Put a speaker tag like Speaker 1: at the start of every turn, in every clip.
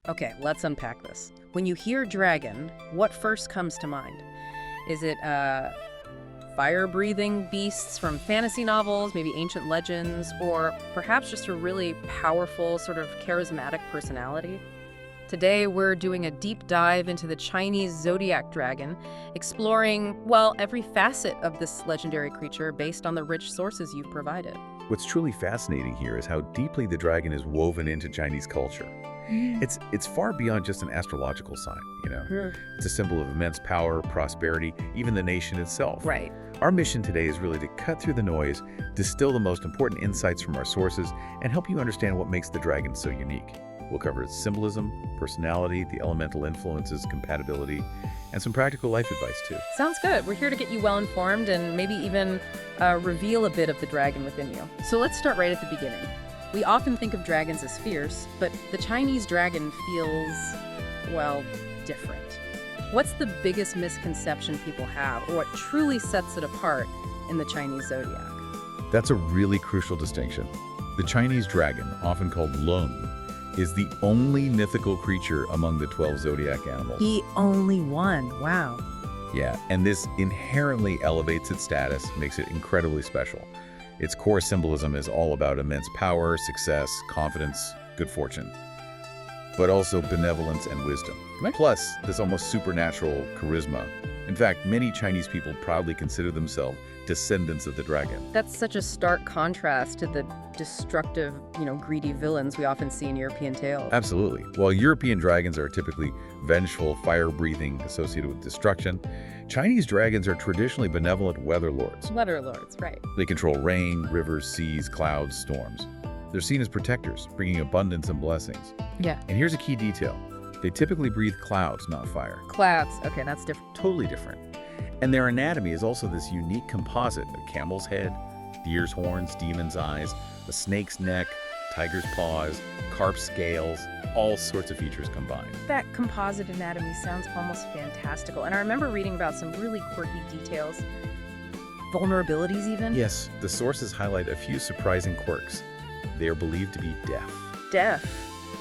Speaker 1: Okay, let's unpack this. When you hear dragon, what first comes to mind? Is it fire-breathing beasts from fantasy novels, maybe ancient legends, or perhaps just a really powerful, sort of charismatic personality? Today, we're doing a deep dive into the Chinese Zodiac dragon, exploring, well, every facet of this legendary creature based on the rich sources you've provided.
Speaker 2: What's truly fascinating here is how deeply the dragon is woven into Chinese culture. It's far beyond just an astrological sign, you know? It's a symbol of immense power, prosperity, even the nation itself.
Speaker 1: Right.
Speaker 2: Our mission today is really to cut through the noise, distill the most important insights from our sources, and help you understand what makes the dragon so unique. We'll cover its symbolism, personality, the elemental influences, compatibility, and some practical life advice too.
Speaker 1: Sounds good. We're here to get you well informed and maybe even reveal a bit of the dragon within you. So let's start right at the beginning. We often think of dragons as fierce, but the Chinese dragon feels, well, different. What's the biggest misconception people have, or what truly sets it apart in the Chinese zodiac?
Speaker 2: That's a really crucial distinction. The Chinese dragon, often called Lung, is the only mythical creature among the 12 zodiac animals.
Speaker 1: The only one. Wow.
Speaker 2: Yeah, and this inherently elevates its status, makes it incredibly special. Its core symbolism is all about immense power, success, confidence, good fortune, but also benevolence and wisdom. Plus, this almost supernatural charisma. In fact, many Chinese people proudly consider themselves descendants of the dragon.
Speaker 1: That's such a stark contrast to the destructive, greedy villains we often see in European tales.
Speaker 2: Absolutely. While European dragons are typically vengeful, fire-breathing, associated with destruction, Chinese dragons are traditionally benevolent weather lords.
Speaker 1: Weather lords, right.
Speaker 2: They control rain, rivers, seas, clouds, storms. They're seen as protectors, bringing abundance and blessings.
Speaker 1: Yeah.
Speaker 2: And here's a key detail. They typically breathe clouds, not fire.
Speaker 1: Clouds. Okay, that's different.
Speaker 2: Totally different. And their anatomy is also this unique composite of camel's head, deer's horns, demon's eyes, a snake's neck, tiger's paws, carp's scales, all sorts of features combined.
Speaker 1: That composite anatomy sounds almost fantastical. And I remember reading about some really quirky details. Vulnerabilities even?
Speaker 2: Yes, the sources highlight a few surprising quirks. They are believed to be deaf.
Speaker 1: Deaf?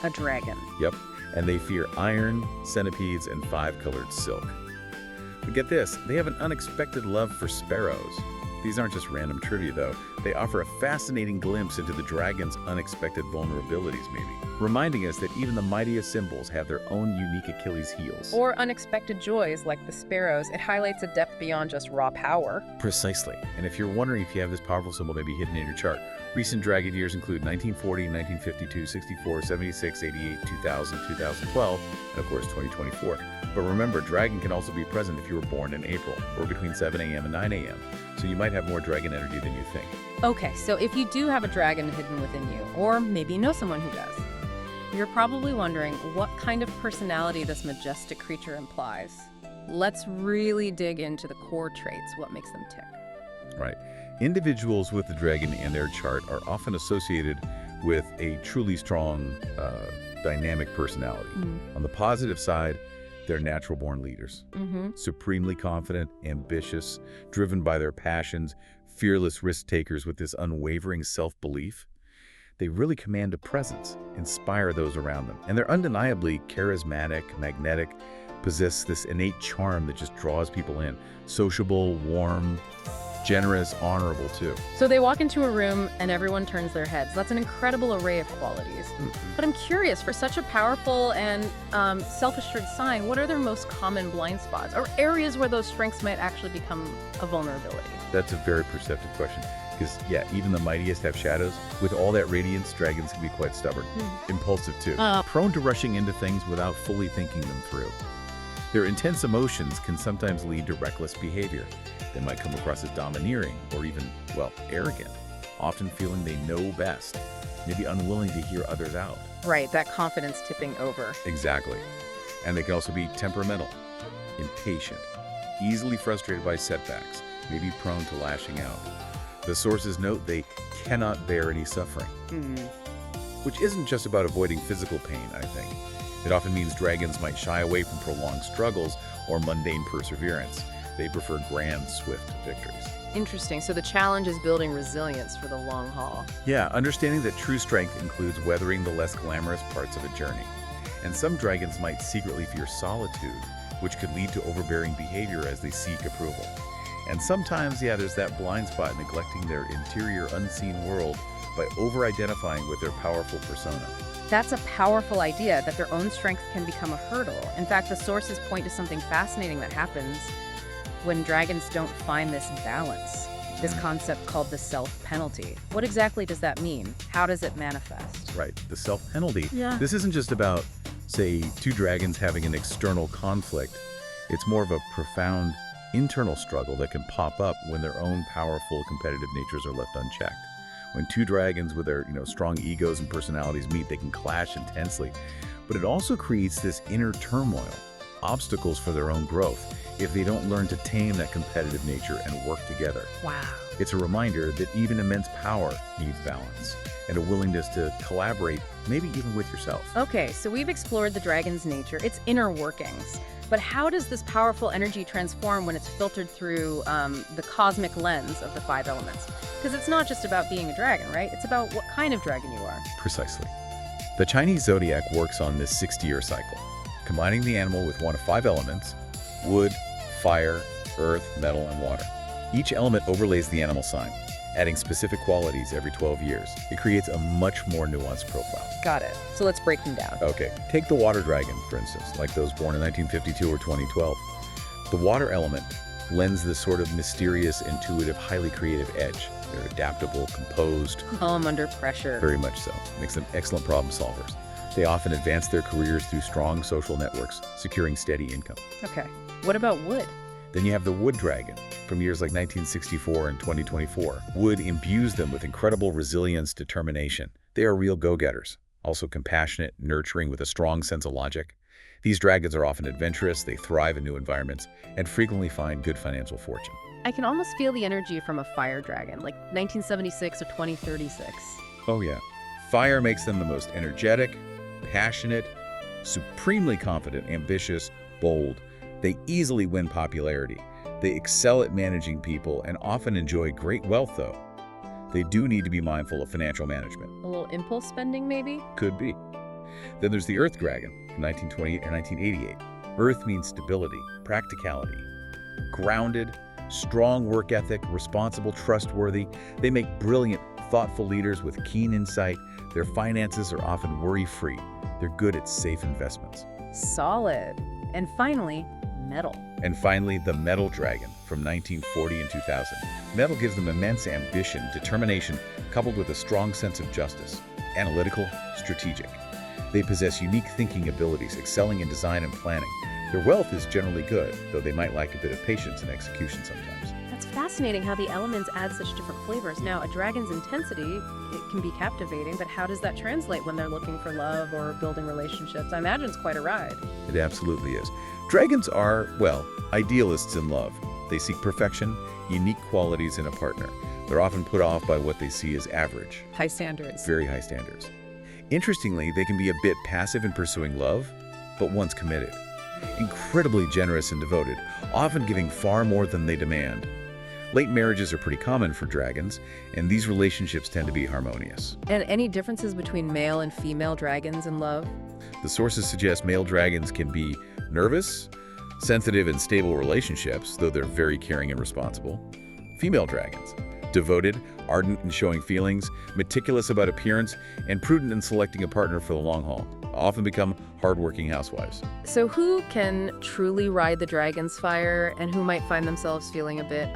Speaker 1: A dragon.
Speaker 2: Yep, and they fear iron, centipedes, and 5-colored silk. But get this, they have an unexpected love for sparrows. These aren't just random trivia though, they offer a fascinating glimpse into the dragon's unexpected vulnerabilities maybe, reminding us that even the mightiest symbols have their own unique Achilles heels.
Speaker 1: Or unexpected joys like the sparrows, it highlights a depth beyond just raw power.
Speaker 2: Precisely, and if you're wondering if you have this powerful symbol maybe hidden in your chart, recent dragon years include 1940, 1952, 64, 76, 88, 2000, 2012, and of course 2024. But remember, dragon can also be present if you were born in April, or between 7 a.m. and 9 a.m., so you might have more dragon energy than you think.
Speaker 1: Okay, so if you do have a dragon hidden within you, or maybe you know someone who does, you're probably wondering what kind of personality this majestic creature implies. Let's really dig into the core traits, what makes them tick.
Speaker 2: Right. Individuals with the dragon in their chart are often associated with a truly strong, dynamic personality. On the positive side, they're natural-born leaders, supremely confident, ambitious, driven by their passions, fearless risk-takers with this unwavering self-belief. They really command a presence, inspire those around them, and they're undeniably charismatic, magnetic, possess this innate charm that just draws people in. Sociable, warm, generous, honorable too.
Speaker 1: So they walk into a room and everyone turns their heads. That's an incredible array of qualities. But I'm curious, for such a powerful and self-assured sign, what are their most common blind spots or areas where those strengths might actually become a vulnerability?
Speaker 2: That's a very perceptive question. Because, yeah, even the mightiest have shadows. With all that radiance, dragons can be quite stubborn. Impulsive too. Prone to rushing into things without fully thinking them through. Their intense emotions can sometimes lead to reckless behavior. They might come across as domineering or even, well, arrogant, often feeling they know best, maybe unwilling to hear others out.
Speaker 1: Right, that confidence tipping over.
Speaker 2: Exactly. And they can also be temperamental, impatient, easily frustrated by setbacks, maybe prone to lashing out. The sources note they cannot bear any suffering, which isn't just about avoiding physical pain, I think. It often means dragons might shy away from prolonged struggles or mundane perseverance. They prefer grand, swift victories.
Speaker 1: Interesting. So the challenge is building resilience for the long haul.
Speaker 2: Yeah, understanding that true strength includes weathering the less glamorous parts of a journey. And some dragons might secretly fear solitude, which could lead to overbearing behavior as they seek approval. And sometimes, yeah, there's that blind spot neglecting their interior unseen world by over-identifying with their powerful persona.
Speaker 1: That's a powerful idea, that their own strength can become a hurdle. In fact, the sources point to something fascinating that happens when dragons don't find this balance, this concept called the self-penalty. What exactly does that mean? How does it manifest?
Speaker 2: Right, the self-penalty.
Speaker 1: Yeah.
Speaker 2: This isn't just about, say, two dragons having an external conflict. It's more of a profound internal struggle that can pop up when their own powerful competitive natures are left unchecked. When two dragons with their strong egos and personalities meet, they can clash intensely. But it also creates this inner turmoil, obstacles for their own growth, if they don't learn to tame that competitive nature and work together.
Speaker 1: Wow.
Speaker 2: It's a reminder that even immense power needs balance and a willingness to collaborate, maybe even with yourself.
Speaker 1: Okay, so we've explored the dragon's nature, its inner workings. But how does this powerful energy transform when it's filtered through the cosmic lens of the 5 elements? Because it's not just about being a dragon, right? It's about what kind of dragon you are.
Speaker 2: Precisely. The Chinese Zodiac works on this 60-year cycle, combining the animal with one of 5 elements: wood, fire, earth, metal, and water. Each element overlays the animal sign, adding specific qualities every 12 years. It creates a much more nuanced profile.
Speaker 1: Got it. So let's break them down.
Speaker 2: Okay, take the water dragon, for instance, like those born in 1952 or 2012. The water element lends this sort of mysterious, intuitive, highly creative edge. They're adaptable, composed.
Speaker 1: Calm under pressure.
Speaker 2: Very much so. Makes them excellent problem solvers. They often advance their careers through strong social networks, securing steady income.
Speaker 1: Okay. What about wood?
Speaker 2: Then you have the wood dragon from years like 1964 and 2024. Wood imbues them with incredible resilience, determination. They are real go-getters, also compassionate, nurturing, with a strong sense of logic. These dragons are often adventurous, they thrive in new environments, and frequently find good financial fortune.
Speaker 1: I can almost feel the energy from a fire dragon, like 1976 or 2036.
Speaker 2: Oh yeah. Fire makes them the most energetic, passionate, supremely confident, ambitious, bold. They easily win popularity. They excel at managing people and often enjoy great wealth, though. They do need to be mindful of financial management.
Speaker 1: A little impulse spending, maybe?
Speaker 2: Could be. Then there's the Earth Dragon from 1928 or 1988. Earth means stability, practicality. Grounded, strong work ethic, responsible, trustworthy. They make brilliant, thoughtful leaders with keen insight. Their finances are often worry-free. They're good at safe investments.
Speaker 1: Solid. And finally, metal.
Speaker 2: And finally, the Metal Dragon from 1940 and 2000. Metal gives them immense ambition, determination, coupled with a strong sense of justice. Analytical, strategic. They possess unique thinking abilities, excelling in design and planning. Their wealth is generally good, though they might lack a bit of patience and execution sometimes.
Speaker 1: That's fascinating how the elements add such different flavors. Now, a dragon's intensity, it can be captivating, but how does that translate when they're looking for love or building relationships? I imagine it's quite a ride.
Speaker 2: It absolutely is. Dragons are, well, idealists in love. They seek perfection, unique qualities in a partner. They're often put off by what they see as average.
Speaker 1: High standards.
Speaker 2: Very high standards. Interestingly, they can be a bit passive in pursuing love, but once committed. Incredibly generous and devoted, often giving far more than they demand. Late marriages are pretty common for dragons, and these relationships tend to be harmonious.
Speaker 1: And any differences between male and female dragons in love?
Speaker 2: The sources suggest male dragons can be nervous, sensitive, and stable relationships, though they're very caring and responsible. Female dragons, devoted, ardent in showing feelings, meticulous about appearance, and prudent in selecting a partner for the long haul, often become hardworking housewives.
Speaker 1: So who can truly ride the dragon's fire and who might find themselves feeling a bit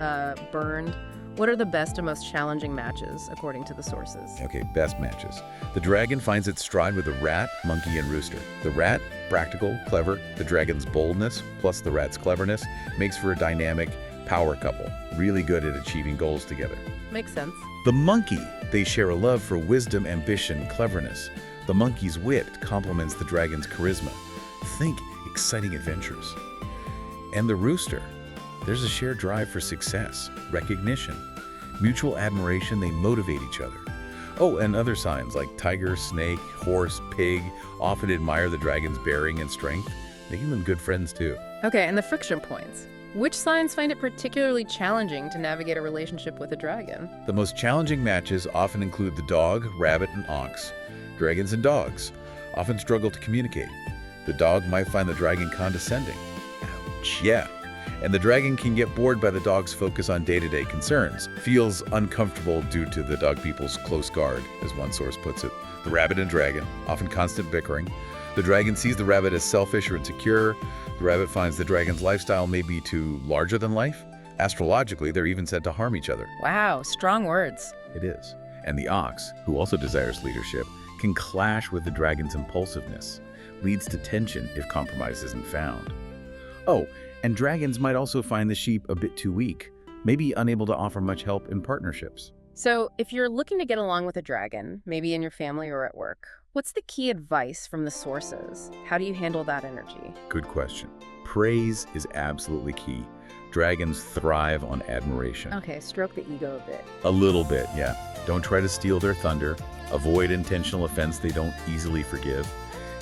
Speaker 1: burned? What are the best and most challenging matches, according to the sources?
Speaker 2: Okay, best matches. The dragon finds its stride with the rat, monkey, and rooster. The rat, practical, clever. The dragon's boldness, plus the rat's cleverness, makes for a dynamic power couple, really good at achieving goals together.
Speaker 1: Makes sense.
Speaker 2: The monkey, they share a love for wisdom, ambition, cleverness. The monkey's wit complements the dragon's charisma. Think exciting adventures. And the rooster, there's a shared drive for success, recognition, mutual admiration. They motivate each other. Oh, and other signs like tiger, snake, horse, pig often admire the dragon's bearing and strength, making them good friends too.
Speaker 1: Okay, and the friction points. Which signs find it particularly challenging to navigate a relationship with a dragon?
Speaker 2: The most challenging matches often include the dog, rabbit, and ox. Dragons and dogs often struggle to communicate. The dog might find the dragon condescending. Ouch. Yeah. And the dragon can get bored by the dog's focus on day-to-day concerns, feels uncomfortable due to the dog people's close guard, as one source puts it. The rabbit and dragon, often constant bickering. The dragon sees the rabbit as selfish or insecure. The rabbit finds the dragon's lifestyle may be too larger than life. Astrologically, they're even said to harm each other.
Speaker 1: Wow, strong words.
Speaker 2: It is. And the ox, who also desires leadership, can clash with the dragon's impulsiveness, leads to tension if compromise isn't found. Oh, and dragons might also find the sheep a bit too weak, maybe unable to offer much help in partnerships.
Speaker 1: So if you're looking to get along with a dragon, maybe in your family or at work, what's the key advice from the sources? How do you handle that energy?
Speaker 2: Good question. Praise is absolutely key. Dragons thrive on admiration.
Speaker 1: Okay, stroke the ego a bit.
Speaker 2: A little bit, yeah. Don't try to steal their thunder. Avoid intentional offense they don't easily forgive.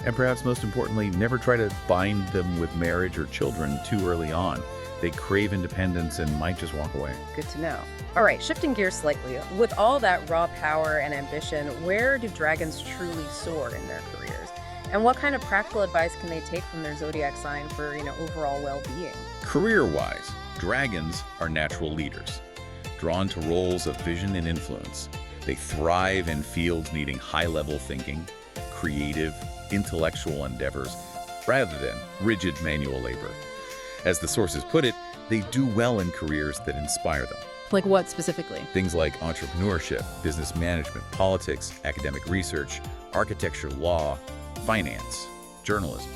Speaker 2: And perhaps most importantly, never try to bind them with marriage or children too early on. They crave independence and might just walk away.
Speaker 1: Good to know. All right, shifting gears slightly. With all that raw power and ambition, where do dragons truly soar in their careers? And what kind of practical advice can they take from their zodiac sign for, overall well-being?
Speaker 2: Career-wise, dragons are natural leaders, drawn to roles of vision and influence. They thrive in fields needing high-level thinking, creative, intellectual endeavors, rather than rigid manual labor. As the sources put it, they do well in careers that inspire them.
Speaker 1: Like what specifically?
Speaker 2: Things like entrepreneurship, business management, politics, academic research, architecture, law, finance, journalism.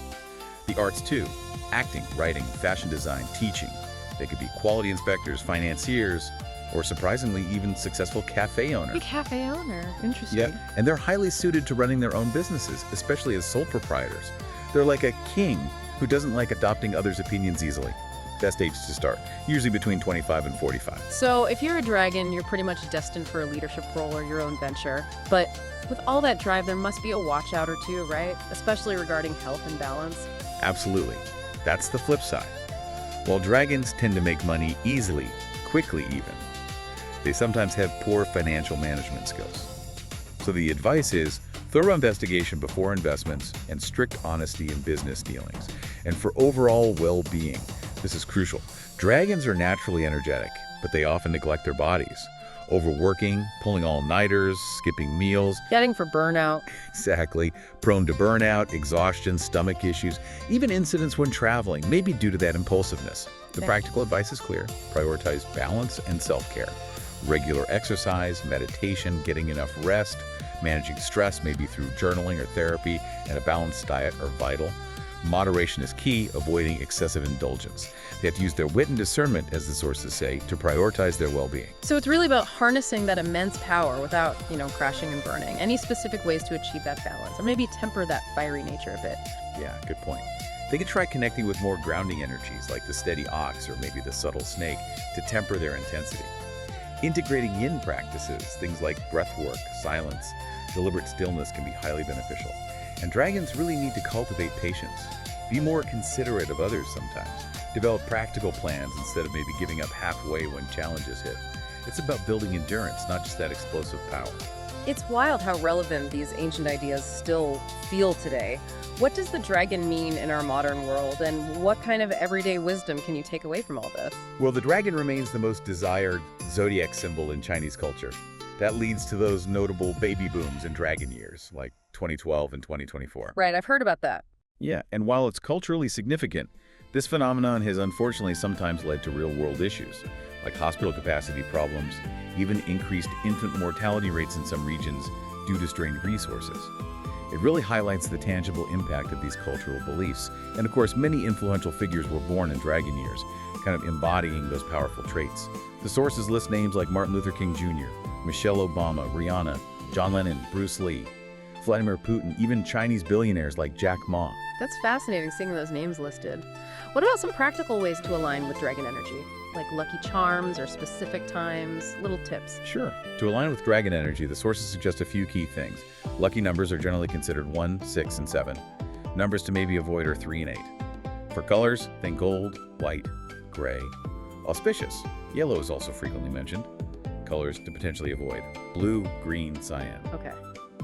Speaker 2: The arts too, acting, writing, fashion design, teaching. They could be quality inspectors, financiers, or surprisingly, even successful cafe owners.
Speaker 1: A cafe owner, interesting.
Speaker 2: Yeah, and they're highly suited to running their own businesses, especially as sole proprietors. They're like a king who doesn't like adopting others' opinions easily. Best age to start, usually between 25 and 45.
Speaker 1: So if you're a dragon, you're pretty much destined for a leadership role or your own venture. But with all that drive, there must be a watch out or two, right? Especially regarding health and balance.
Speaker 2: Absolutely. That's the flip side. While dragons tend to make money easily, quickly even, they sometimes have poor financial management skills. So the advice is thorough investigation before investments and strict honesty in business dealings. And for overall well-being, this is crucial. Dragons are naturally energetic, but they often neglect their bodies. Overworking, pulling all-nighters, skipping meals.
Speaker 1: Getting for burnout.
Speaker 2: Exactly. Prone to burnout, exhaustion, stomach issues, even incidents when traveling, maybe due to that impulsiveness. The practical advice is clear. Prioritize balance and self-care. Regular exercise, meditation, getting enough rest, managing stress, maybe through journaling or therapy, and a balanced diet are vital. Moderation is key, avoiding excessive indulgence. They have to use their wit and discernment, as the sources say, to prioritize their well-being.
Speaker 1: So it's really about harnessing that immense power without, crashing and burning. Any specific ways to achieve that balance, or maybe temper that fiery nature a bit?
Speaker 2: Yeah, good point. They could try connecting with more grounding energies, like the steady ox or maybe the subtle snake, to temper their intensity. Integrating yin practices, things like breath work, silence, deliberate stillness can be highly beneficial. And dragons really need to cultivate patience. Be more considerate of others sometimes. Develop practical plans instead of maybe giving up halfway when challenges hit. It's about building endurance, not just that explosive power.
Speaker 1: It's wild how relevant these ancient ideas still feel today. What does the dragon mean in our modern world, and what kind of everyday wisdom can you take away from all this?
Speaker 2: Well, the dragon remains the most desired zodiac symbol in Chinese culture. That leads to those notable baby booms in dragon years, like 2012 and 2024.
Speaker 1: Right, I've heard about that.
Speaker 2: Yeah, and while it's culturally significant, this phenomenon has unfortunately sometimes led to real-world issues, like hospital capacity problems, even increased infant mortality rates in some regions due to strained resources. It really highlights the tangible impact of these cultural beliefs. And of course, many influential figures were born in dragon years, kind of embodying those powerful traits. The sources list names like Martin Luther King Jr., Michelle Obama, Rihanna, John Lennon, Bruce Lee, Vladimir Putin, even Chinese billionaires like Jack Ma.
Speaker 1: That's fascinating seeing those names listed. What about some practical ways to align with dragon energy? Like lucky charms or specific times, little tips?
Speaker 2: Sure. To align with dragon energy, the sources suggest a few key things. Lucky numbers are generally considered 1, 6, and 7. Numbers to maybe avoid are 3 and 8. For colors, think gold, white, gray. Auspicious. Yellow is also frequently mentioned. Colors to potentially avoid: blue, green, cyan.
Speaker 1: Okay.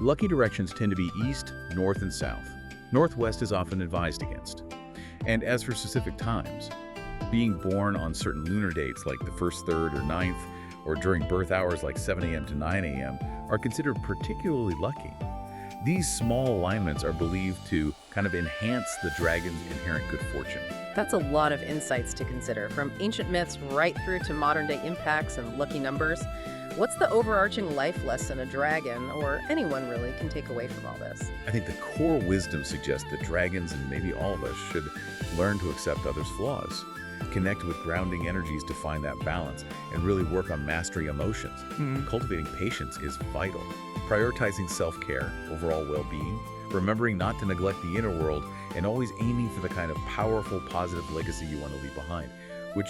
Speaker 2: Lucky directions tend to be east, north, and south. Northwest is often advised against. And as for specific times, being born on certain lunar dates like the 1st, 3rd, or 9th, or during birth hours like 7 a.m. to 9 a.m. are considered particularly lucky. These small alignments are believed to kind of enhance the dragon's inherent good fortune.
Speaker 1: That's a lot of insights to consider, from ancient myths right through to modern-day impacts and lucky numbers. What's the overarching life lesson a dragon, or anyone really, can take away from all this?
Speaker 2: I think the core wisdom suggests that dragons, and maybe all of us, should learn to accept others' flaws, connect with grounding energies to find that balance, and really work on mastering emotions. Cultivating patience is vital. Prioritizing self-care, overall well-being, remembering not to neglect the inner world, and always aiming for the kind of powerful, positive legacy you want to leave behind, which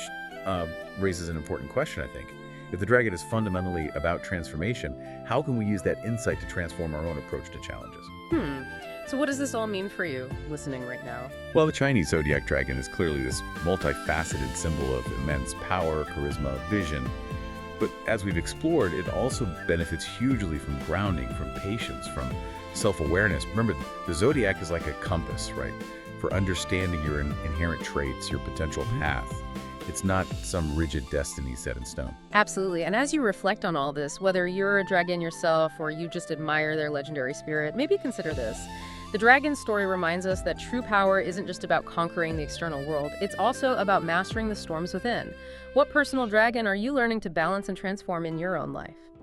Speaker 2: raises an important question, I think. If the dragon is fundamentally about transformation, how can we use that insight to transform our own approach to challenges?
Speaker 1: So what does this all mean for you, listening right now?
Speaker 2: Well, the Chinese Zodiac dragon is clearly this multifaceted symbol of immense power, charisma, vision. But as we've explored, it also benefits hugely from grounding, from patience, from self-awareness. Remember, the Zodiac is like a compass, right? For understanding your inherent traits, your potential path. It's not some rigid destiny set in stone.
Speaker 1: Absolutely. And as you reflect on all this, whether you're a dragon yourself or you just admire their legendary spirit, maybe consider this. The dragon story reminds us that true power isn't just about conquering the external world, it's also about mastering the storms within. What personal dragon are you learning to balance and transform in your own life?